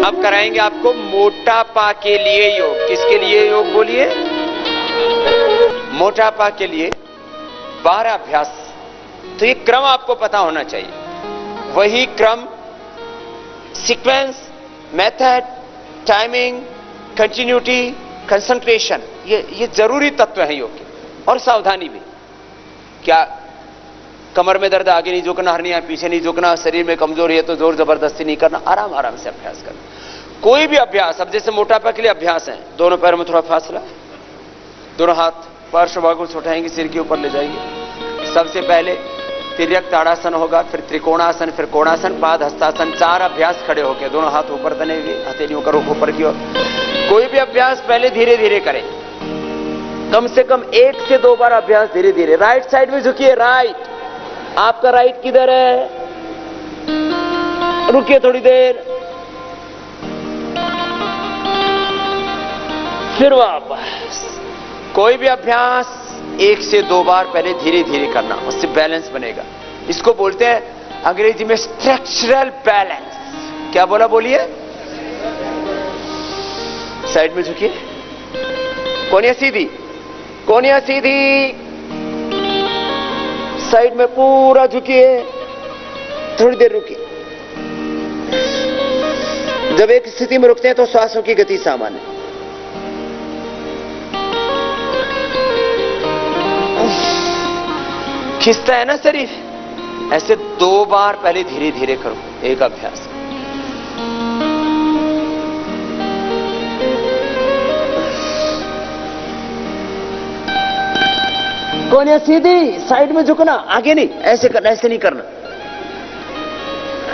अब कराएंगे आपको मोटापा के लिए योग। किसके लिए योग बोलिए? मोटापा के लिए 12 अभ्यास। तो ये क्रम आपको पता होना चाहिए। वही क्रम, sequence, method, timing, continuity, concentration, ये जरूरी तत्व है योग के। और सावधानी भी। क्या कमर में दर्द, आगे नहीं झुकना, हर्निया पीछे नहीं झुकना, शरीर में कमजोरी है तो जोर जबरदस्ती नहीं करना, आराम आराम से अभ्यास करना। कोई भी अभ्यास, अब जैसे मोटापा के लिए अभ्यास है, दोनों पैरों में थोड़ा फासला, दोनों हाथ पार्श्व से उठाएंगे, सिर के ऊपर ले जाएंगे। सबसे पहले तिर्यक ताड़ासन होगा, फिर त्रिकोणासन, फिर कोणासन, पाद हस्तासन। 4 अभ्यास खड़े होकर, दोनों हाथ ऊपर तने हुए, हथेलियों का रुख ऊपर की ओर। कोई भी अभ्यास पहले धीरे धीरे करें, कम से कम 1 से 2 बार अभ्यास धीरे धीरे। राइट साइड में झुकिए, राइट। आपका राइट किधर है? रुकिए थोड़ी देर, फिर वापस। कोई भी अभ्यास 1 से 2 बार पहले धीरे धीरे करना, उससे बैलेंस बनेगा। इसको बोलते हैं अंग्रेजी में स्ट्रक्चरल बैलेंस। क्या बोला बोलिए? साइड में झुकिए, कोनिया सीधी, कोनिया सीधी, साइड में पूरा झुकिए, थोड़ी देर रुकिए। जब एक स्थिति में रुकते हैं तो श्वासों की गति सामान्य। खिंचता है ना शरीर, ऐसे 2 बार पहले धीरे धीरे करो एक अभ्यास। कोनिया सीधी, साइड में झुकना, आगे नहीं, ऐसे करना, ऐसे नहीं करना,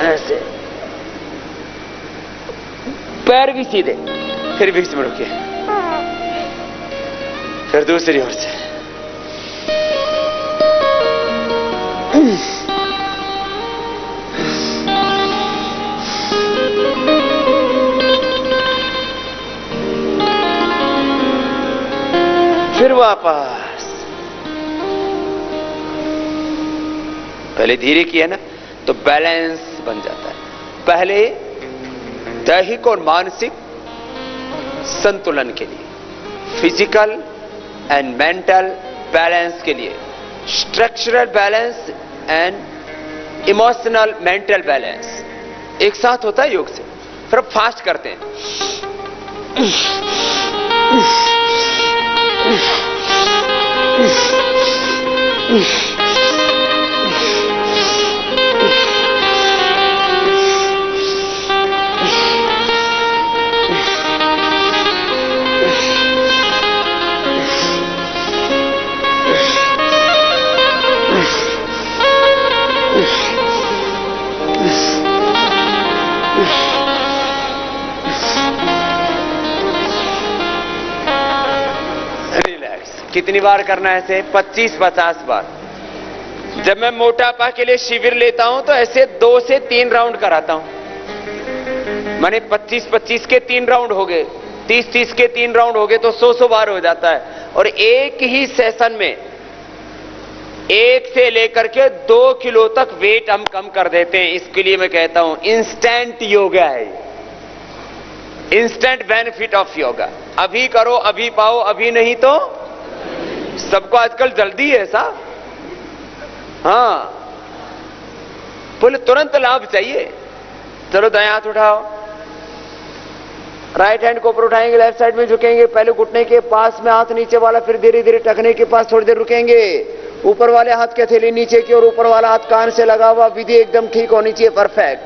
ऐसे। पैर भी सीधे, फिर बीच में रुकिए, फिर दूसरी ओर से। फिर वापस। पहले धीरे किया ना तो बैलेंस बन जाता है। पहले दैहिक और मानसिक संतुलन के लिए, फिजिकल एंड मेंटल बैलेंस के लिए, structural balance and emotional mental balance एक साथ होता है योग से। फिर अब फास्ट करते हैं। कितनी बार करना है ऐसे? 25-50 बार। जब मैं मोटापा के लिए शिविर लेता हूं तो ऐसे 2 से 3 राउंड कराता हूं। माने 25-25 के 3 राउंड हो गए, 30-30 के 3 राउंड हो गए, तो 100 बार हो जाता है। और एक ही सेशन में 1 से लेकर के 2 किलो तक वेट हम कम कर देते हैं। इसके लिए मैं कहता हूं इंस्टेंट योगा है, इंस्टेंट बेनिफिट ऑफ योगा। अभी करो, अभी पाओ, अभी नहीं तो सबको आजकल जल्दी है साहब। हाँ, बोले तुरंत लाभ चाहिए। चलो दायां हाथ उठाओ, राइट हैंड को ऊपर उठाएंगे, लेफ्ट साइड में झुकेंगे, पहले घुटने के पास में हाथ नीचे वाला, फिर धीरे धीरे टखने के पास थोड़ी देर रुकेंगे। ऊपर वाले हाथ की हथेली नीचे की और ऊपर वाला हाथ कान से लगा हुआ। विधि एकदम ठीक होनी चाहिए, परफेक्ट।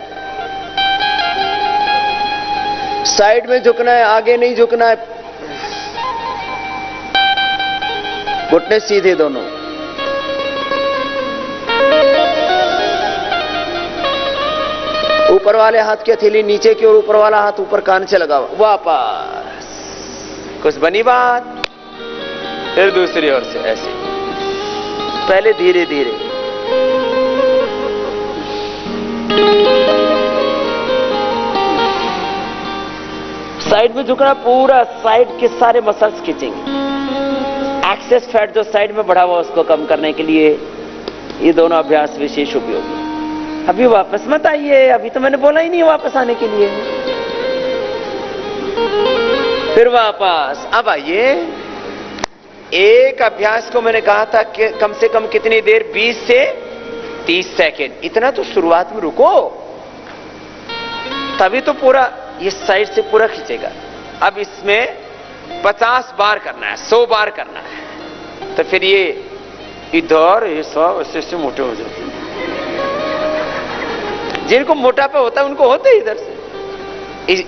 साइड में झुकना है, आगे नहीं झुकना है। घुटने सीधे दोनों। ऊपर वाले हाथ की हथेली नीचे की और ऊपर वाला हाथ ऊपर कान से लगा हुआ। वापस। कुछ बनी बात? फिर दूसरी ओर से ऐसे, पहले धीरे धीरे। साइड में झुकना, पूरा साइड के सारे मसल्स खींचेंगे। एक्सेस फैट जो साइड में बढ़ा हुआ उसको कम करने के लिए ये दोनों अभ्यास विशेष उपयोगी। अभी वापस मत आइए, अभी तो मैंने बोला ही नहीं वापस आने के लिए। फिर वापस। अब आइए, एक अभ्यास को मैंने कहा था कि कम से कम कितनी देर, 20 से 30 सेकेंड। इतना तो शुरुआत में रुको, तभी तो पूरा ये साइड से पूरा खींचेगा। अब इसमें 50 बार करना है, 100 बार करना है, तो फिर ये इधर ये सब ऐसे मोटे हो जाते हैं। जिनको मोटापा होता है उनको होते इधर से,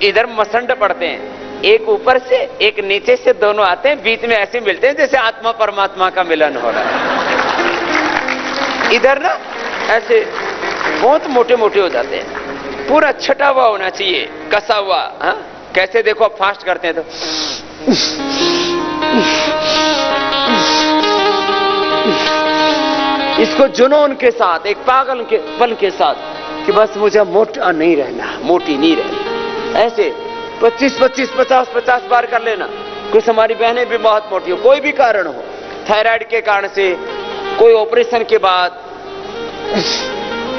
इधर मसंड पड़ते हैं, एक ऊपर से एक नीचे से, दोनों आते हैं, बीच में ऐसे मिलते हैं जैसे आत्मा परमात्मा का मिलन हो रहा है। इधर ना ऐसे बहुत मोटे मोटे हो जाते हैं, पूरा छटा हुआ होना चाहिए, कसा हुआ। हाँ, कैसे देखो आप फास्ट करते हैं तो इसको जुनून के साथ, एक पागल के पल के साथ कि बस मुझे मोटा नहीं रहना, मोटी नहीं रहना, ऐसे 25, 25, 50, 50 बार कर लेना। कुछ हमारी बहनें भी बहुत मोटी हो, कोई भी कारण हो, थायराइड के कारण से, कोई ऑपरेशन के बाद,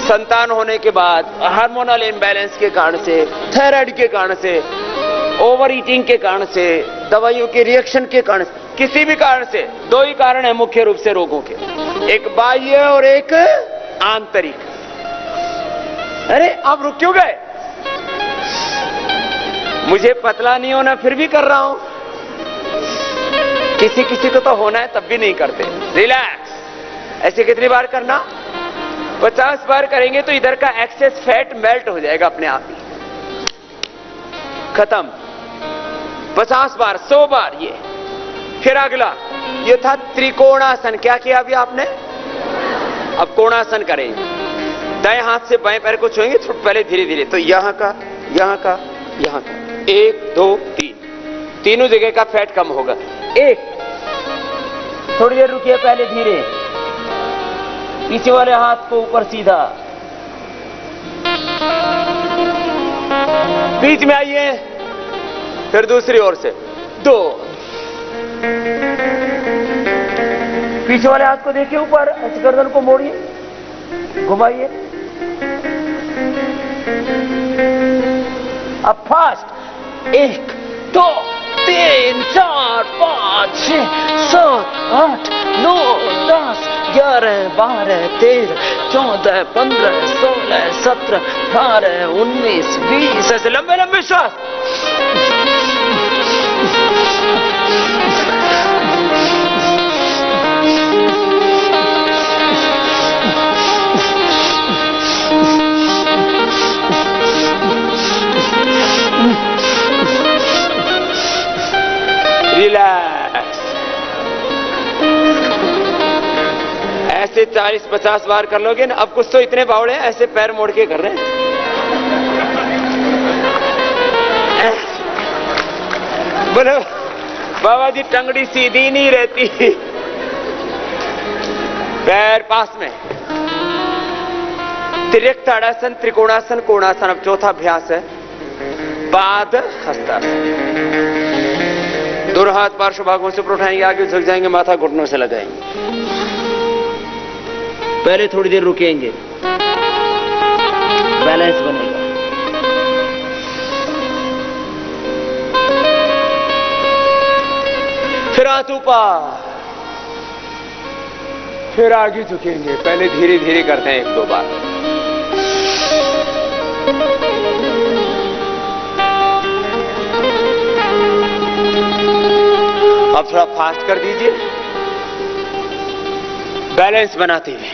संतान होने के बाद, हार्मोनल इम्बैलेंस के कारण से, थायराइड के कारण से, ओवर ईटिंग के कारण से, दवाइयों के रिएक्शन के कारण से, किसी भी कारण से। दो ही कारण है मुख्य रूप से रोगों के, एक बाह्य और एक आंतरिक। अरे आप रुक क्यों गए? मुझे पतला नहीं होना फिर भी कर रहा हूं, किसी किसी को तो होना है तब भी नहीं करते। रिलैक्स। ऐसे कितनी बार करना? 50 बार करेंगे तो इधर का एक्सेस फैट मेल्ट हो जाएगा अपने आप ही, खत्म। 50 बार, 100 बार ये। फिर अगला, ये था त्रिकोणासन। क्या किया अभी आपने? अब कोणासन करेंगे। दाएं हाथ से बाएं पैर को छुएंगे, तो पहले धीरे धीरे, तो यहां का, यहां का, यहां का, 1 2 3, तीनों जगह का फैट कम होगा। एक, थोड़ी देर रुकिए, पहले धीरे, पीछे वाले हाथ को ऊपर सीधा, बीच में आइए, फिर दूसरी ओर से 2, पीछे वाले हाथ को देखिए ऊपर, ऐसे गर्दन को मोड़िए, घुमाइए। अब फास्ट, 1 2 3 4 5 6 7 8 9 10 11 12 13 14 15 16 17 18 19 20, ऐसे लंबे लंबे श्वास। रिलैक्स। ऐसे 40-50 बार कर लोगे ना। अब कुछ तो इतने बावड़े हैं ऐसे पैर मोड़ के कर रहे हैं। बोलो बाबा जी, टंगड़ी सीधी नहीं रहती, पैर पास में। तिर्यक ताड़ासन, त्रिकोणासन, कोणासन। अब चौथा अभ्यास है पाद हस्तासन। दोनों हाथ पार्श्व भागों से उठाएंगे, आगे झुक जाएंगे, माथा घुटनों से लगाएंगे। पहले थोड़ी देर रुकेंगे, बैलेंस बनेगा। फिर हाथ ऊपर, फिर आगे झुकेंगे। पहले धीरे धीरे करते हैं, 1-2 बार। अब थोड़ा फास्ट कर दीजिए, बैलेंस बनाते हुए।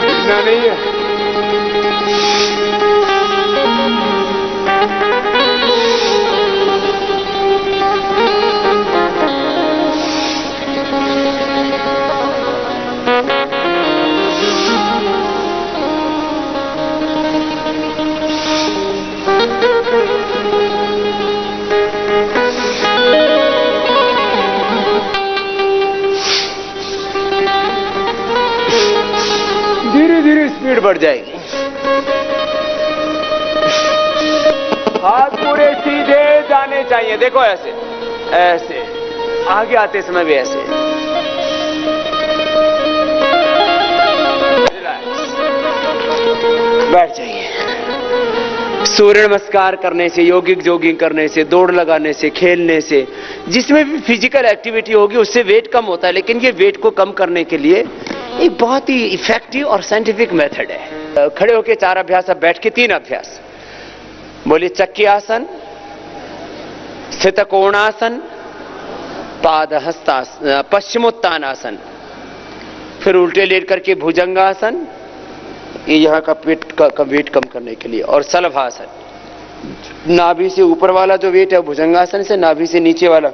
इतना नहीं है। धीरे धीरे स्पीड बढ़ जाएगी। हाथ पूरे सीधे जाने चाहिए। देखो ऐसे ऐसे, आगे आते समय भी ऐसे। रिलैक्स, बैठ जाइए। सूर्य नमस्कार करने से, यौगिक जॉगिंग करने से, दौड़ लगाने से, खेलने से, जिसमें भी फिजिकल एक्टिविटी होगी उससे वेट कम होता है। लेकिन ये वेट को कम करने के लिए एक बहुत ही इफेक्टिव और साइंटिफिक मेथड है। खड़े होके 4 अभ्यास, अब बैठ के 3 अभ्यास। बोलिए चक्की आसन, स्थित कोणासन, पाद हस्तासन, पश्चिमोत्तान आसन, फिर उल्टे लेट करके भुजंगासन, ये यहाँ का पेट का वेट कम करने के लिए, और सलभासन, नाभि से ऊपर वाला जो वेट है भुजंगासन से, नाभि से नीचे वाला।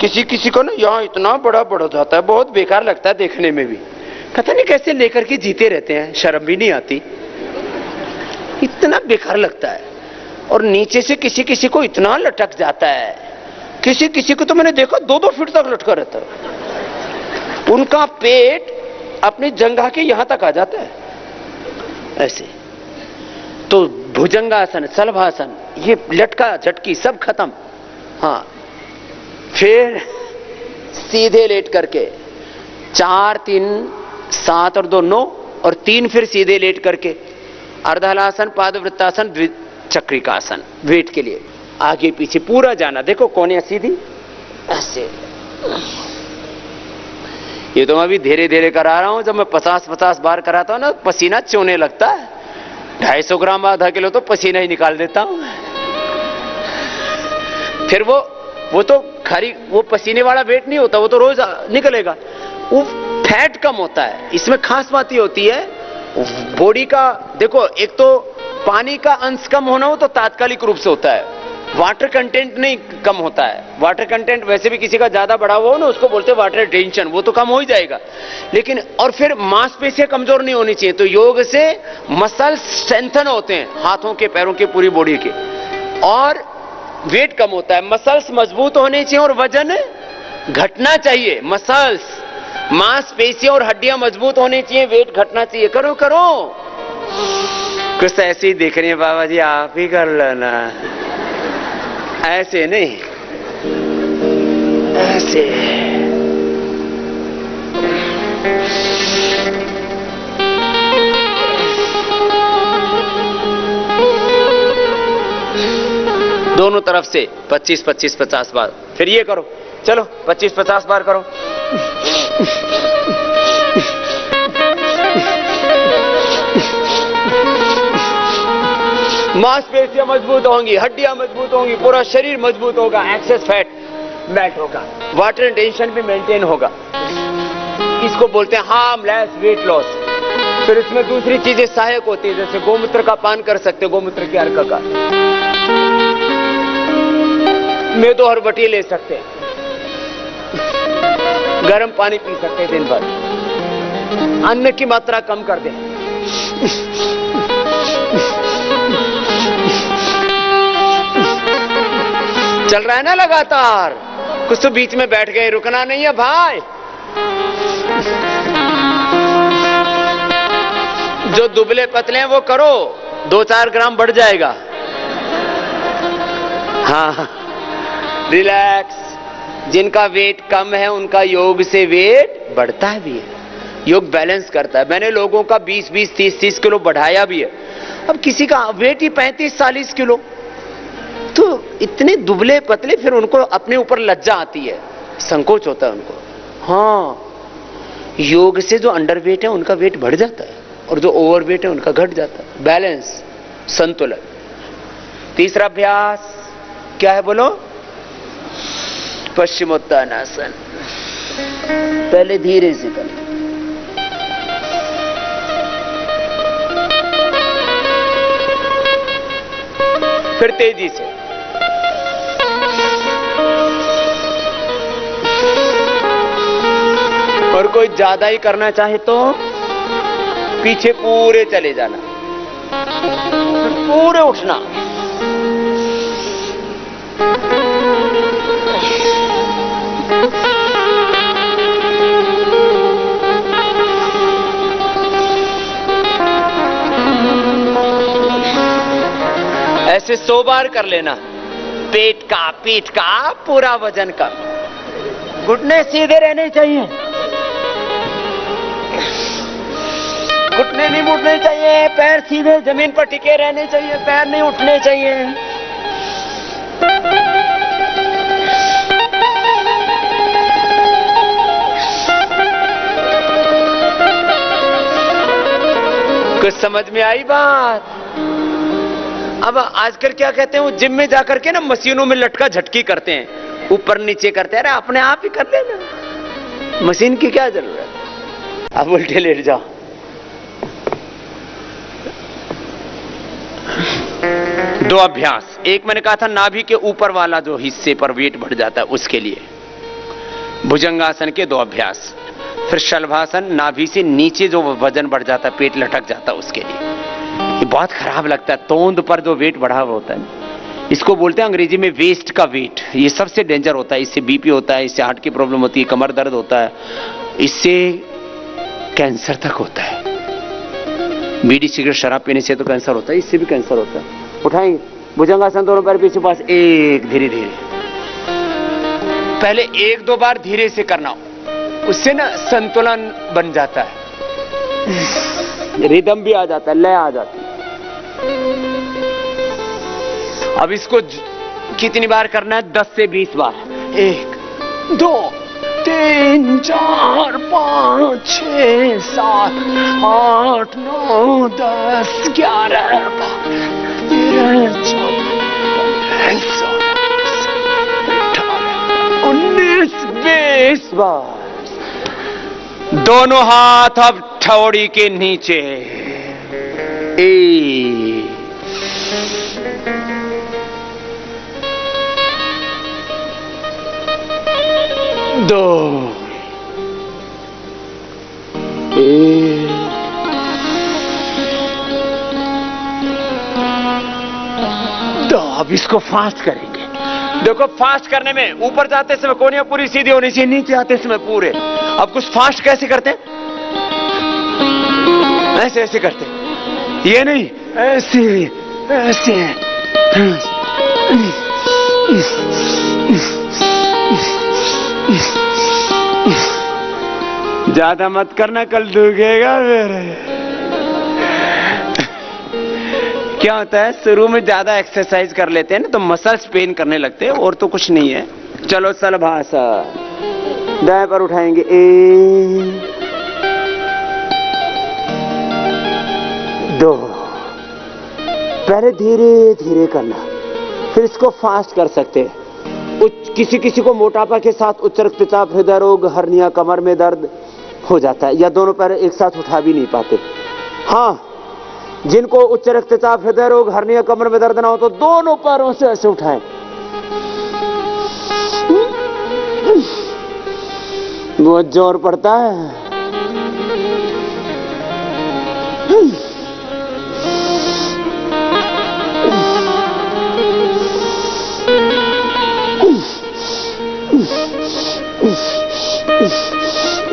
किसी किसी को ना यहाँ इतना बड़ा बढ़ जाता है, बहुत बेकार लगता है देखने में भी, पता नहीं कैसे लेकर के जीते रहते हैं, शर्म भी नहीं आती, इतना बेकार लगता है। और नीचे से किसी किसी को इतना लटक जाता है, किसी किसी को तो मैंने देखा 2-2 फीट तक लटका रहता है, उनका पेट अपनी जंघा के यहां तक आ जाता है ऐसे। तो भुजंगासन, सलभासन, ये लटका झटकी सब खत्म। हाँ, फिर सीधे लेट करके 4, 3, 7 और 2 9, और 3 फिर सीधे लेट करके अर्धहलासन, पादवृत्तासन, द्विचक्रिकासन, वेट के लिए आगे पीछे पूरा जाना। देखो कोनियां सीधी ऐसे। ये तो मैं अभी धीरे धीरे करा रहा हूं, जब मैं 50-50 बार कराता हूं ना पसीना चोने लगता है, 250 ग्राम आधा किलो तो पसीना ही निकाल देता हूं। फिर वो तो खाली वो पसीने वाला वेट नहीं होता, वो तो रोज निकलेगा, वो फैट कम होता है। इसमें खास बात ये होती है बॉडी का, देखो एक तो पानी का अंश कम होना हो तो तात्कालिक रूप से होता है, वाटर कंटेंट नहीं कम होता है। वाटर कंटेंट वैसे भी किसी का ज्यादा बढ़ा हुआ हो ना, उसको बोलते हैं वाटर रिटेंशन, वो तो कम हो ही जाएगा। लेकिन और फिर मांसपेशियां कमजोर नहीं होनी चाहिए, तो योग से मसल स्ट्रेंथन होते हैं, हाथों के, पैरों के, पूरी बॉडी के, और वेट कम होता है। मसल्स मजबूत होने चाहिए और वजन घटना चाहिए। मसल्स, मांसपेशियां और हड्डियां मजबूत होनी चाहिए, वेट घटना चाहिए। करो करो, कुछ तो ऐसे ही देख रही है बाबा जी, आप ही कर लेना, ऐसे नहीं, ऐसे। दोनों तरफ से 25-25, 50 बार। फिर ये करो, चलो 25-50 बार करो। मांसपेशियां मजबूत होंगी, हड्डियां मजबूत होंगी, पूरा शरीर मजबूत होगा, एक्सेस फैट मेल्ट होगा, वाटर टेंशन भी मेंटेन होगा। इसको बोलते हैं हार्मलेस वेट लॉस। फिर इसमें दूसरी चीजें सहायक होती है, जैसे गोमूत्र का पान कर सकते हो, गोमूत्र की अर्क का, मेदो हरबटी ले सकते हैं, गर्म पानी पी सकते हैं दिन भर, अन्न की मात्रा कम कर दें। चल रहा है ना लगातार, कुछ तो बीच में बैठ गए, रुकना नहीं है भाई। जो दुबले पतले हैं वो करो, 2-4 ग्राम बढ़ जाएगा। हाँ, रिलैक्स। जिनका वेट कम है उनका योग से वेट बढ़ता भी है, योग बैलेंस करता है। मैंने लोगों का 20-20, 30-30 किलो बढ़ाया भी है। अब किसी का वेट ही 35-40 किलो, तो इतने दुबले पतले, फिर उनको अपने ऊपर लज्जा आती है, संकोच होता है उनको। हाँ, योग से जो अंडर वेट है उनका वेट बढ़ जाता है, और जो ओवर वेट है उनका घट जाता है। बैलेंस, संतुलन। तीसरा अभ्यास क्या है बोलो? पश्चिमोत्तानासन। पहले धीरे से करें, फिर तेजी से। और कोई ज्यादा ही करना चाहे तो पीछे पूरे चले जाना, पूरे उठना। ऐसे 100 बार कर लेना। पेट का, पीठ का पूरा वजन का, घुटने सीधे रहने चाहिए। घुटने नहीं मुड़ने चाहिए, पैर सीधे जमीन पर टिके रहने चाहिए, पैर नहीं उठने चाहिए। कुछ समझ में आई बात? अब आजकल क्या कहते हैं, वो जिम में जाकर के ना मशीनों में लटका झटकी करते हैं, ऊपर नीचे करते हैं। अरे अपने आप ही कर लेना, मशीन की क्या जरूरत। अब उल्टे लेट जाओ। दो अभ्यास, एक मैंने कहा था नाभि के ऊपर वाला जो हिस्से पर वेट बढ़ जाता है उसके लिए भुजंगासन के दो अभ्यास, फिर शलभासन नाभि से नीचे जो वजन बढ़ जाता है, पेट लटक जाता है, उसके लिए। ये बहुत खराब लगता है, तोंद पर जो वेट बढ़ा हुआ होता है, इसको बोलते हैं अंग्रेजी में वेस्ट का वेट। ये सबसे डेंजर होता है, इससे बीपी होता है, इससे हार्ट की प्रॉब्लम होती है, कमर दर्द होता है, इससे कैंसर तक होता है। बीड़ी सिगरेट शराब पीने से तो कैंसर होता है, इससे भी कैंसर होता है। उठाएंगे भुजंगासन, दोनों पैर पीछे पास, एक धीरे धीरे, पहले एक दो बार धीरे से करना, उससे ना संतुलन बन जाता है, रिदम भी आ जाता है, लय आ जाती है। अब इसको कितनी बार करना है? 10 से 20 बार। 1 2 3 4 5 6 7 8 9 10 11 13 19 20 बार। दोनों हाथ अब ठौड़ी के नीचे, 1 2 1 2। अब इसको फास्ट करेंगे। देखो फास्ट करने में ऊपर जाते समय कोहनियां पूरी सीधी होनी चाहिए, नीचे आते समय पूरे। अब कुछ फास्ट कैसे करते हैं? ऐसे ऐसे करते हैं, ये नहीं, ऐसे ऐसे। ज्यादा मत करना, कल दुखेगा मेरे। क्या होता है, शुरू में ज्यादा एक्सरसाइज कर लेते हैं ना तो मसल्स पेन करने लगते हैं, और तो कुछ नहीं है। चलो शलभासन, दाएं पर उठाएंगे, 1 2। पहले धीरे धीरे करना, फिर इसको फास्ट कर सकते हैं। किसी किसी को मोटापा के साथ उच्च रक्तचाप, हृदय रोग, हर्निया, कमर में दर्द हो जाता है, या दोनों पैर एक साथ उठा भी नहीं पाते। हाँ, जिनको उच्च रक्तचाप, हृदय रोग, हर्निया, कमर में दर्द ना हो तो दोनों पैरों से ऐसे उठाएं। बहुत जोर पड़ता है।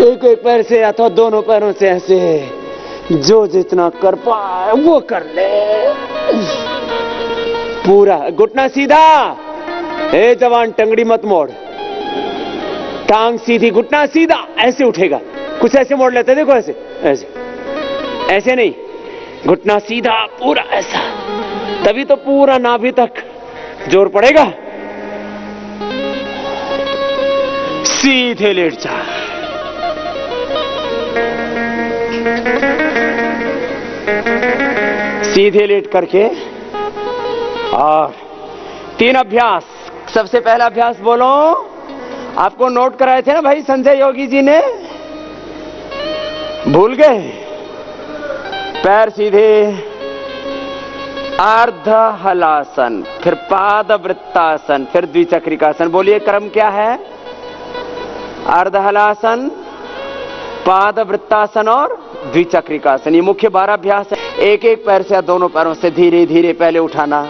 एक एक पैर से अथवा दोनों पैरों से ऐसे, जो जितना कर पाए वो कर ले। पूरा घुटना सीधा, ए जवान टंगड़ी मत मोड़, टांग सीधी, घुटना सीधा, ऐसे उठेगा। कुछ ऐसे मोड़ लेते, देखो ऐसे ऐसे, ऐसे नहीं, घुटना सीधा पूरा ऐसा, तभी तो पूरा नाभि तक जोर पड़ेगा। सीधे लेट जा, सीधे लेट करके। और 3 अभ्यास। सबसे पहला अभ्यास बोलो, आपको नोट कराए थे ना भाई संजय योगी जी ने, भूल गए? पैर सीधे, अर्ध हलासन, फिर पाद वृत्तासन, फिर द्विचक्रिकासन। बोलिए क्रम क्या है? अर्ध हलासन, पाद वृत्तासन और द्विचक्रिकासन। ये मुख्य 12 अभ्यास है। एक एक पैर से या दोनों पैरों से धीरे धीरे पहले उठाना,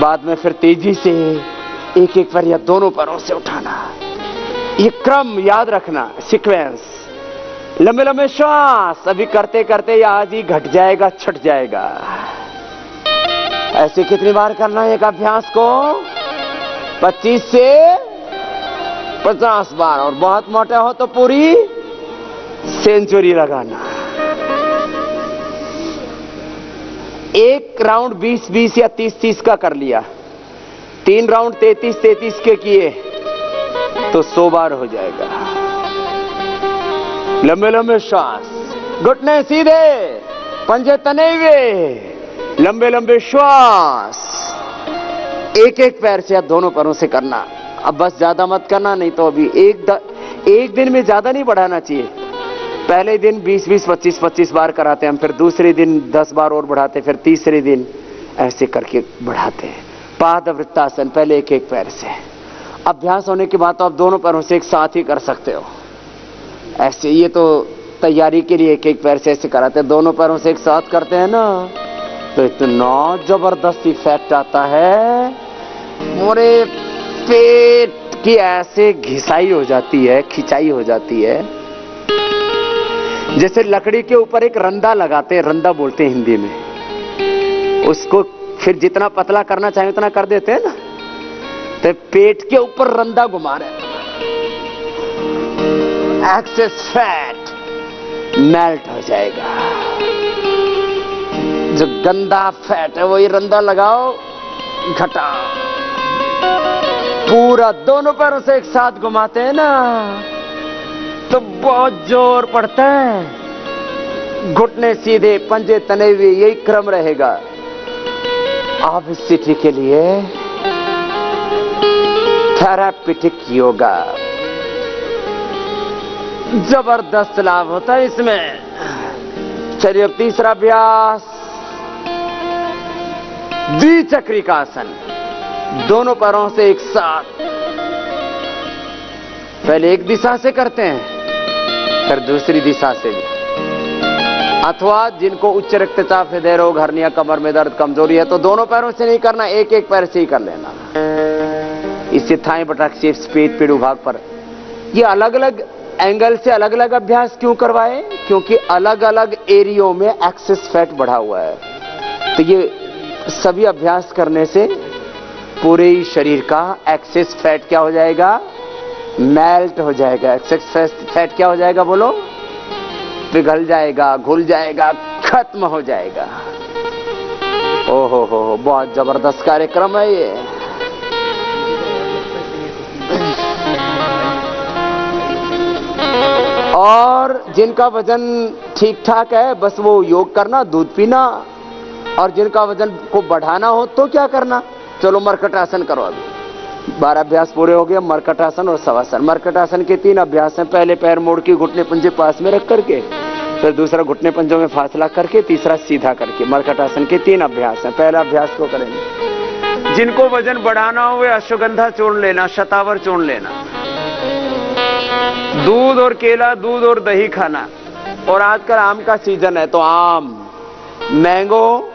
बाद में फिर तेजी से एक एक पैर या दोनों पैरों से उठाना। ये क्रम याद रखना, सीक्वेंस। लंबे लंबे श्वास, अभी करते करते या आज ही घट जाएगा, छट जाएगा। ऐसे कितनी बार करना है एक अभ्यास को? 25 से 50 बार। और बहुत मोटा हो तो पूरी सेंचुरी लगाना। एक राउंड 20-20 या 30-30 का कर लिया, 3 राउंड 33-33 के किए तो 100 बार हो जाएगा। लंबे लंबे श्वास, घुटने सीधे, पंजे तने हुए, लंबे लंबे श्वास। एक एक पैर से या दोनों पैरों से करना। अब बस ज्यादा मत करना, नहीं तो अभी एक दिन में ज्यादा नहीं बढ़ाना चाहिए। पहले दिन 20-20, 25-25 बार कराते हैं हम, फिर दूसरे दिन 10 बार और बढ़ाते, फिर तीसरे दिन ऐसे करके बढ़ाते हैं। पादवृत्तासन, पहले एक एक पैर से। अभ्यास होने के बाद तो आप दोनों पैरों से एक साथ ही कर सकते हो ऐसे। ये तो तैयारी के लिए एक एक पैर से ऐसे कराते हैं, दोनों पैरों से एक साथ करते हैं ना, तो इतना जबरदस्त इफेक्ट आता है, मोरे पेट की ऐसे घिसाई हो जाती है, खिंचाई हो जाती है। जैसे लकड़ी के ऊपर एक रंदा लगाते हैं, रंदा बोलते हैं हिंदी में, उसको फिर जितना पतला करना चाहे उतना कर देते हैं ना, तो पेट के ऊपर रंदा घुमा रहे, एक्सेस फैट मेल्ट हो जाएगा। जो गंदा फैट है वही रंदा लगाओ, घटाओ। पूरा दोनों पैरों से एक साथ घुमाते हैं ना, तो बहुत जोर पड़ता है। घुटने सीधे, पंजे तने हुए, यही क्रम रहेगा। आप इस स्थिति के लिए थेरापेटिक योगा, जबरदस्त लाभ होता है इसमें। चलिए अब तीसरा अभ्यास, द्विचक्रिकासन, दोनों पैरों से एक साथ। पहले एक दिशा से करते हैं, फिर दूसरी दिशा से भी। अथवा जिनको उच्च रक्तचाप, हृदय रोग, हर्निया, कमर में दर्द, कमजोरी है, तो दोनों पैरों से नहीं करना, एक एक पैर से ही कर लेना। इससे थाई, बटक, शिफ्स, पेट, पीठ भाग पर ये अलग अलग एंगल से अलग अलग अभ्यास क्यों करवाए? क्योंकि अलग अलग एरियो में एक्सेस फैट बढ़ा हुआ है। तो ये सभी अभ्यास करने से पूरे ही शरीर का एक्सेस फैट क्या हो जाएगा? मेल्ट हो जाएगा। एक्सेस फैट क्या हो जाएगा? बोलो। पिघल जाएगा, घुल जाएगा, खत्म हो जाएगा। ओहो हो, बहुत जबरदस्त कार्यक्रम है ये। और जिनका वजन ठीक ठाक है, बस वो योग करना, दूध पीना। और जिनका वजन को बढ़ाना हो तो क्या करना? चलो मरकटासन करो। अभी 12 अभ्यास पूरे हो गए। मरकटासन और शवासन। मरकटासन के 3 अभ्यास हैं। पहले पैर मोड़ के घुटने पंजे पास में रख करके, फिर दूसरा घुटने पंजों में फासला करके, तीसरा सीधा करके। मरकटासन के 3 अभ्यास हैं। पहला अभ्यास को करेंगे। जिनको वजन बढ़ाना हो वे अश्वगंधा चूर्ण लेना, शतावर चूर्ण लेना, दूध और केला, दूध और दही खाना। और आजकल आम का सीजन है तो आम, मैंगो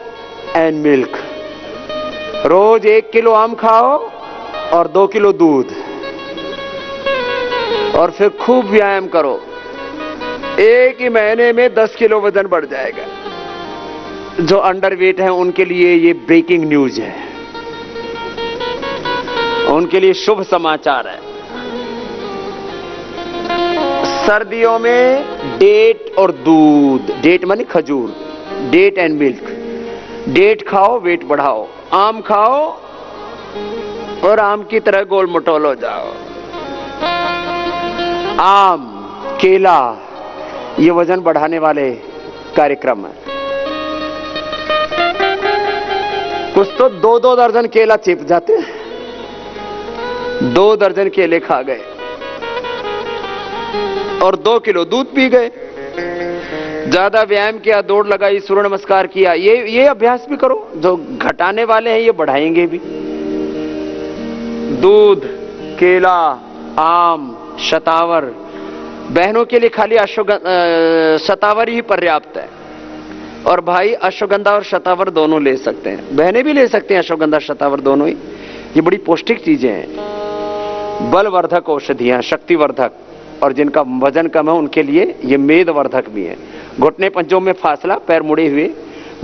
एंड मिल्क। रोज 1 किलो आम खाओ और 2 किलो दूध, और फिर खूब व्यायाम करो। एक ही महीने में 10 किलो वजन बढ़ जाएगा। जो अंडरवेट है उनके लिए ये ब्रेकिंग न्यूज है, उनके लिए शुभ समाचार है। सर्दियों में डेट और दूध, डेट माने खजूर, डेट एंड मिल्क। डेट खाओ, वेट बढ़ाओ। आम खाओ और आम की तरह गोल मटोल हो जाओ। आम, केला, ये वजन बढ़ाने वाले कार्यक्रम है। कुछ तो 2-2 दर्जन केला चिप जाते हैं। 2 दर्जन केले खा गए और 2 किलो दूध पी गए। ज्यादा व्यायाम किया, दौड़ लगाई, सूर्य नमस्कार किया। ये अभ्यास भी करो। जो घटाने वाले हैं ये बढ़ाएंगे भी। दूध, केला, आम, शतावर। बहनों के लिए खाली शतावर ही पर्याप्त है। और भाई अश्वगंधा और शतावर दोनों ले सकते हैं। बहनें भी ले सकते हैं अश्वगंधा शतावर दोनों ही। ये बड़ी पौष्टिक चीजें हैं, बलवर्धक औषधियां, शक्तिवर्धक। और जिनका वजन कम है उनके लिए ये मेदवर्धक भी है। घुटने पंजों में फासला, पैर मुड़े हुए,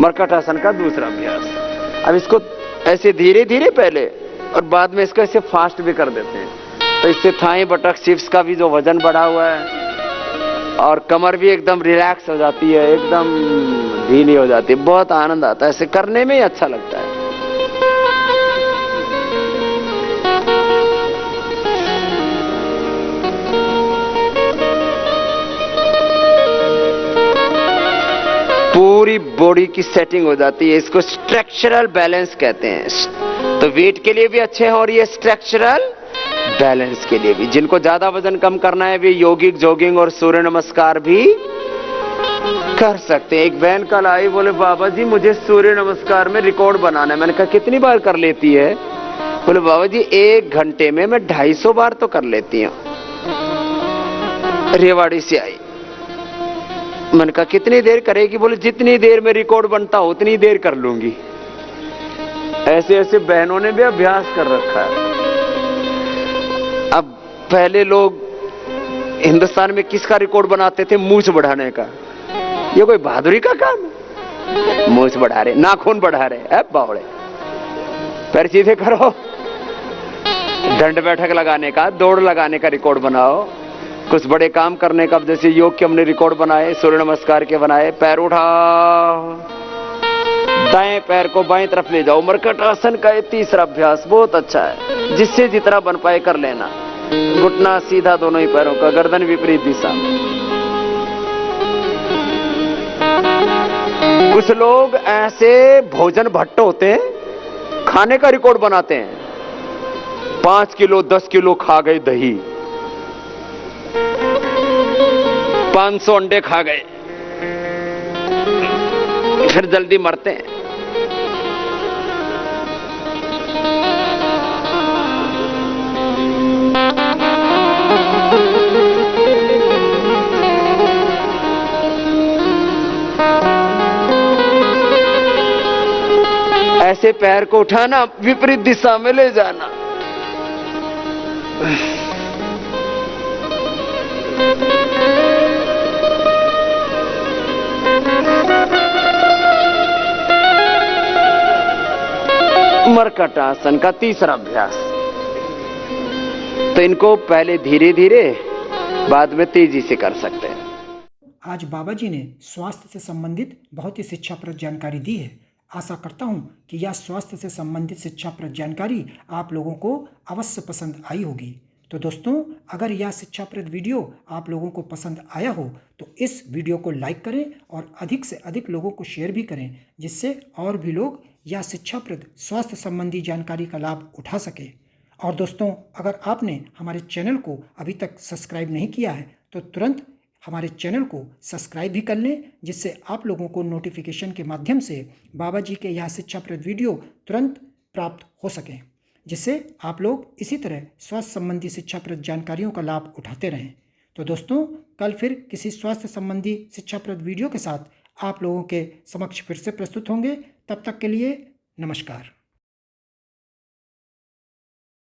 मरकटासन का दूसरा अभ्यास। अब इसको ऐसे धीरे धीरे पहले और बाद में इसको ऐसे फास्ट भी कर देते हैं। तो इससे थाई, बटक, शिफ्स का भी जो वजन बढ़ा हुआ है और कमर भी एकदम रिलैक्स हो जाती है, एकदम ढीली हो जाती है, बहुत आनंद आता है, ऐसे करने में ही अच्छा लगता है। पूरी बॉडी की सेटिंग हो जाती है, इसको स्ट्रक्चरल बैलेंस कहते हैं। तो वेट के लिए भी अच्छे हैं और ये स्ट्रक्चरल बैलेंस के लिए भी। जिनको ज्यादा वजन कम करना है वे योगिक जॉगिंग और सूर्य नमस्कार भी कर सकते हैं। एक बहन कल आई, बोले बाबा जी मुझे सूर्य नमस्कार में रिकॉर्ड बनाना है। मैंने कहा कितनी बार कर लेती है? बोले बाबा जी 1 घंटे में मैं 250 बार तो कर लेती हूँ। रेवाड़ी से आई, मैंने कहा कितनी देर करेगी? बोले जितनी देर में रिकॉर्ड बनता हो उतनी देर कर लूंगी। ऐसे ऐसे बहनों ने भी अभ्यास कर रखा है। अब पहले लोग हिंदुस्तान में किसका रिकॉर्ड बनाते थे? मूंछ बढ़ाने का। ये कोई बहादुरी का काम है? मूंछ बढ़ा रहे, नाखून बढ़ा रहे, अब बावड़े। पैर सीधे करो, दंड बैठक लगाने का, दौड़ लगाने का रिकॉर्ड बनाओ, कुछ बड़े काम करने का। जैसे योग के हमने रिकॉर्ड बनाए, सूर्य नमस्कार के बनाए। पैर उठाओ, दाएं पैर को बाएं तरफ ले जाओ। मरकट आसन का ये तीसरा अभ्यास बहुत अच्छा है, जिससे जितना बन पाए कर लेना। घुटना सीधा दोनों ही पैरों का, गर्दन विपरीत दिशा में। कुछ लोग ऐसे भोजन भट्ट होते हैं, खाने का रिकॉर्ड बनाते हैं। 5 किलो 10 किलो खा गए दही, 500 अंडे खा गए, फिर जल्दी मरते हैं। ऐसे पैर को उठाना, विपरीत दिशा में ले जाना। मरकट आसन का तीसरा अभ्यास। तो इनको पहले धीरे धीरे, बाद में तेजी से कर सकते हैं। आज बाबा जी ने स्वास्थ्य से संबंधित बहुत ही शिक्षाप्रद जानकारी दी है। आशा करता हूं कि यह स्वास्थ्य से संबंधित शिक्षाप्रद जानकारी आप लोगों को अवश्य पसंद आई होगी। तो दोस्तों, अगर यह शिक्षाप्रद वीडियो आप लोगों को पसंद आया हो तो इस वीडियो को लाइक करें और अधिक से अधिक लोगों को शेयर भी करें, जिससे और भी लोग यह शिक्षाप्रद स्वास्थ्य संबंधी जानकारी का लाभ उठा सके। और दोस्तों, अगर आपने हमारे चैनल को अभी तक सब्सक्राइब नहीं किया है तो तुरंत हमारे चैनल को सब्सक्राइब भी कर लें, जिससे आप लोगों को नोटिफिकेशन के माध्यम से बाबा जी के यह शिक्षाप्रद वीडियो तुरंत प्राप्त हो सकें, जिससे आप लोग इसी तरह स्वास्थ्य संबंधी शिक्षाप्रद जानकारियों का लाभ उठाते रहें। तो दोस्तों, कल फिर किसी स्वास्थ्य संबंधी शिक्षाप्रद वीडियो के साथ आप लोगों के समक्ष फिर से प्रस्तुत होंगे। तब तक के लिए नमस्कार।